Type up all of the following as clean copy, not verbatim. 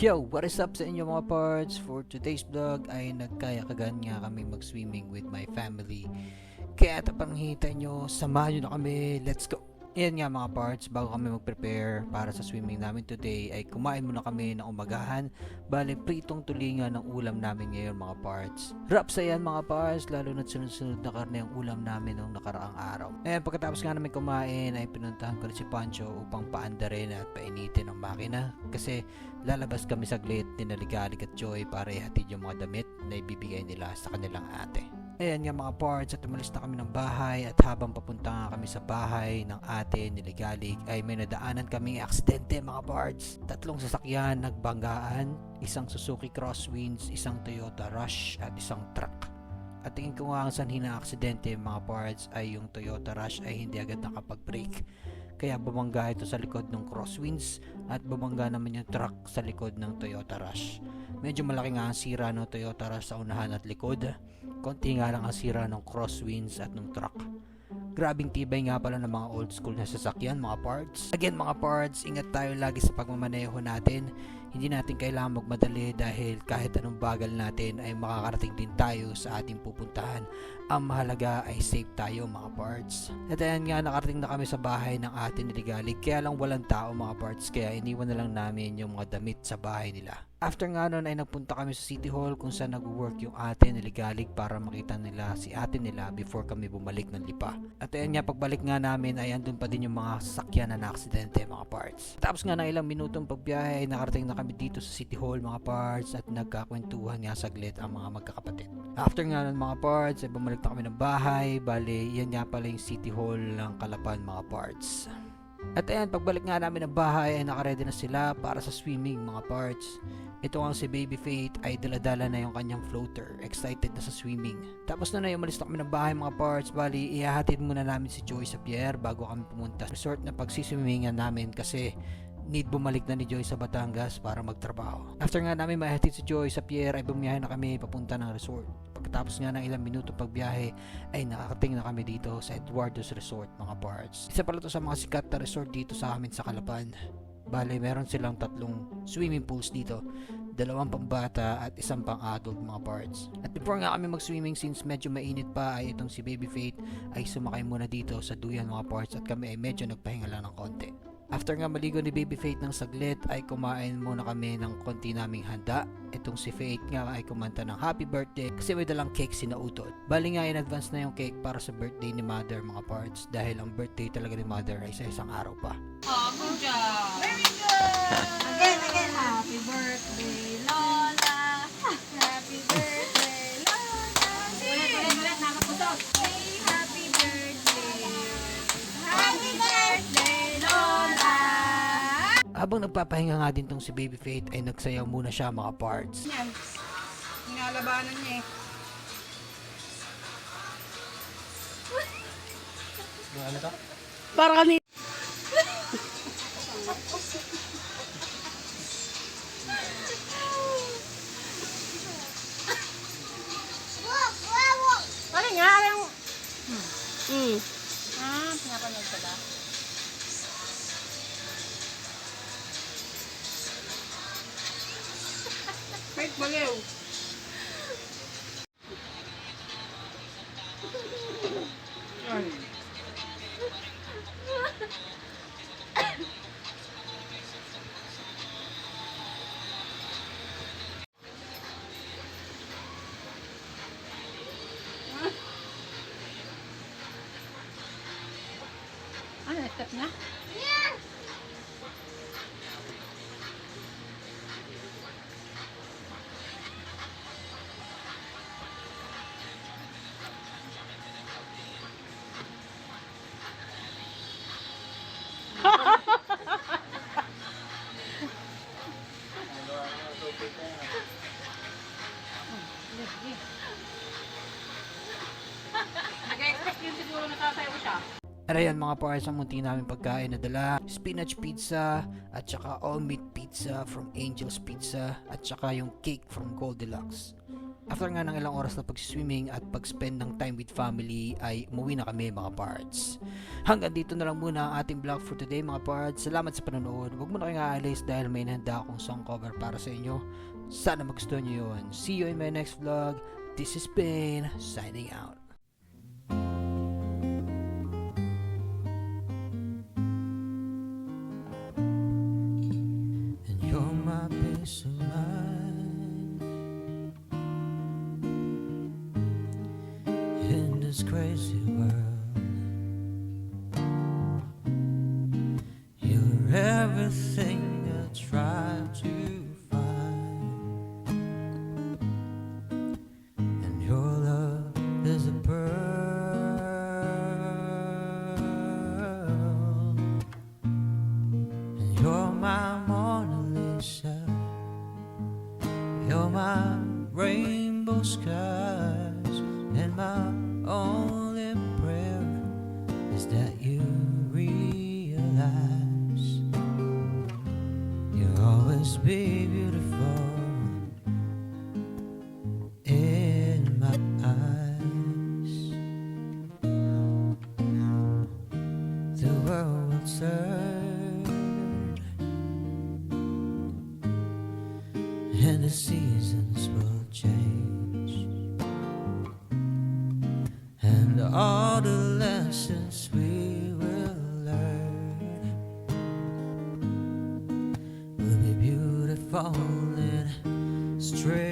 Yo, what is up sa inyo mga parts? For today's vlog ay nagkayakagan nga kami mag-swimming with my family. Kaya tapanghita nyo, samahan nyo na kami, let's go! Ayan nga mga parts, bago kami mag-prepare para sa swimming namin today ay kumain muna kami ng umagahan. Bale, pritong tulingan ng ulam namin ngayon mga parts. Wraps yan mga parts, lalo na't sunod-sunod na karne ang ulam namin noong nakaraang araw. Ayan, pagkatapos nga namin kumain ay pinuntahan ko rin si Pancho upang paandarin at painitin ang makina. Kasi lalabas kami saglit ni Naligalig at Joy para ihatid yung mga damit na ibibigay nila sa kanilang ate. Ayan nga mga parts, at umalis na kami ng bahay at habang papunta nga kami sa bahay ng ate ni Ligalig ay may nadaanan kaming aksidente mga parts. 3 sasakyan nagbanggaan, isang Suzuki Crosswinds, isang Toyota Rush at isang truck. At tingin ko nga ang sanhi ng aksidente mga parts ay yung Toyota Rush ay hindi agad nakapag-brake. Kaya bumangga ito sa likod ng Crosswinds at bumangga naman yung truck sa likod ng Toyota Rush. Medyo malaki nga ang sira ng Toyota Rush sa unahan at likod. Konti nga lang ang sira ng Crosswinds at ng truck. Grabing tibay nga pala ng mga old school na sasakyan mga parts. Again mga parts, ingat tayo lagi sa pagmamaneho natin. Hindi natin kailangan magmadali dahil kahit anong bagal natin ay makakarating din tayo sa ating pupuntahan. Ang mahalaga ay safe tayo mga parts. At ayan nga, nakarating na kami sa bahay ng ate ni Ligalig, kaya lang walang tao mga parts, kaya iniwan na lang namin yung mga damit sa bahay nila. After nga nun ay nagpunta kami sa City Hall kung saan nag-work yung ate ni Ligalig para makita nila si ate nila before kami bumalik ng Lipa. At ayan nga, pagbalik nga namin ay andun pa din yung mga sasakyan na aksidente mga parts. Tapos nga ng ilang minutong pagbiyahe ay nakarating na kami dito sa City Hall mga parts at nagkakwentuhan nga saglit ang mga magkakapatid. After nga ng mga parts ay bumalik na kami ng bahay. Bale, yan nga pala yung City Hall ng Calapan mga parts. At ayan, pagbalik nga namin ng bahay ay nakaredy na sila para sa swimming mga parts. Ito ang si Baby Faith ay daladala na yung kanyang floater, excited na sa swimming. Tapos na umalis na kami ng bahay mga parts. Bali, ihahatid muna namin si Joy sa pier bago kami pumunta sa resort na pagsiswimmingan namin kasi need bumalik na ni Joy sa Batangas para magtrabaho. After nga namin mahatid si Joy sa pier ay bumiyahe na kami papunta ng resort. Pagkatapos nga ng ilang minuto pagbiyahe ay nakakating na kami dito sa Eduardo's Resort mga parts. Isa pala to sa mga sikat na resort dito sa amin sa Calapan. Bale, meron silang 3 swimming pools dito, 2 pambata at 1 pang-adult mga parts. At before nga kami mag-swimming, since medyo mainit pa, ay itong si Baby Faith ay sumakay muna dito sa duyan mga parts at kami ay medyo nagpahinga lang ng konti. After nga maligo ni Baby Faith ng saglit ay kumain muna kami ng konti naming handa. Itong si Faith nga ay kumanta ng happy birthday kasi may dalang cake si Nautot. Bali nga in advance na yung cake para sa birthday ni Mother mga parts dahil ang birthday talaga ni Mother ay sa isang araw pa. Oh, good job! Very good! Again, happy birthday, Lola! Happy birthday, Lola! Ulit, nakapusok! Hey, happy birthday! Happy birthday, Lola! Habang nagpapahinga nga din tong si Baby Faith ay nagsayaw muna siya mga parts. Yan, ningalabanan niya eh. Ano to? Para kanina. Ano nga? Pinapanood ka ba? Wait, baliw. Ay. Ano, step na? Yes! Nag-expect yun siguro natasayo siya. At ayan mga parts, ang munti namin pagkain na dala, spinach pizza at saka all meat pizza from Angel's Pizza at saka yung cake from Goldilocks. After nga ng ilang oras na pag-swimming at pag-spend ng time with family ay umuwi na kami mga parts. Hanggang dito na lang muna ang ating vlog for today mga parts. Salamat sa panonood. Huwag mo na kayong aalis dahil may nahanda akong song cover para sa inyo. Sana magustuhan nyo yun. See you in my next vlog. This is Ben signing out. And you're my peace of mind in this crazy world. You're everything I try to find, and your love is a pearl, and you're my Mona Lisa, you're my rainbow skies, and my only prayer is that you realize you'll always be beautiful in my eyes. The world will turn and the seasons will change, and all the lessons we will learn will be beautiful and strange.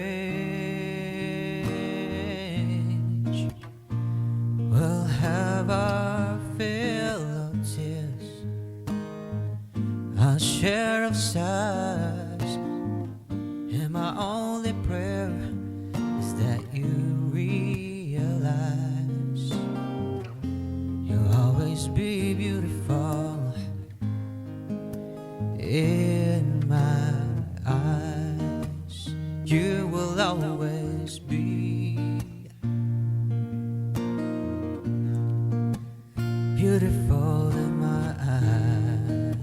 We'll have our fill of tears, our share of sighs, and my only prayer is that you realize you'll always be beautiful in my eyes. You will always be beautiful in my eyes.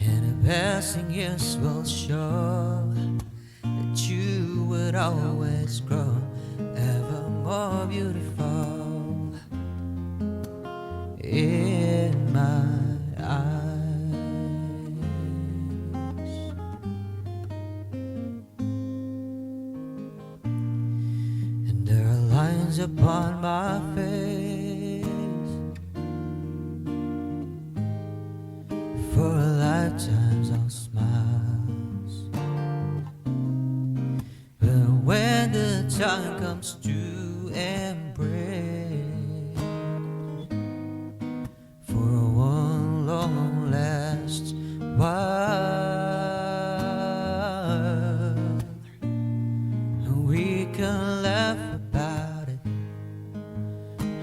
And the passing years will show that you would always grow ever more beautiful in my eyes. And there are lines upon my face for a lifetime's of smiles, but when the time comes to embrace for one long last while, we can laugh about it,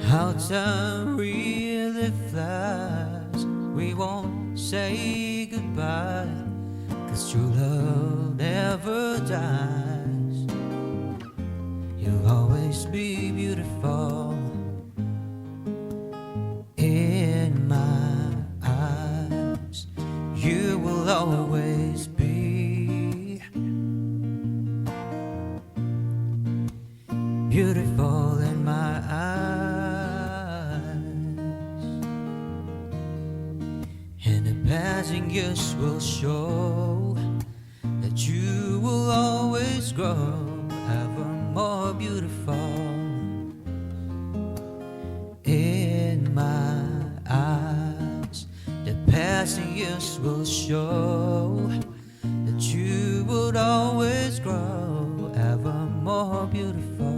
how time really flies. We won't say goodbye, 'cause true love never dies. You'll always be beautiful in my eyes. You will always be beautiful in my eyes. And the passing years will show that you will always grow ever more beautiful in my eyes. The passing years will show that you would always grow ever more beautiful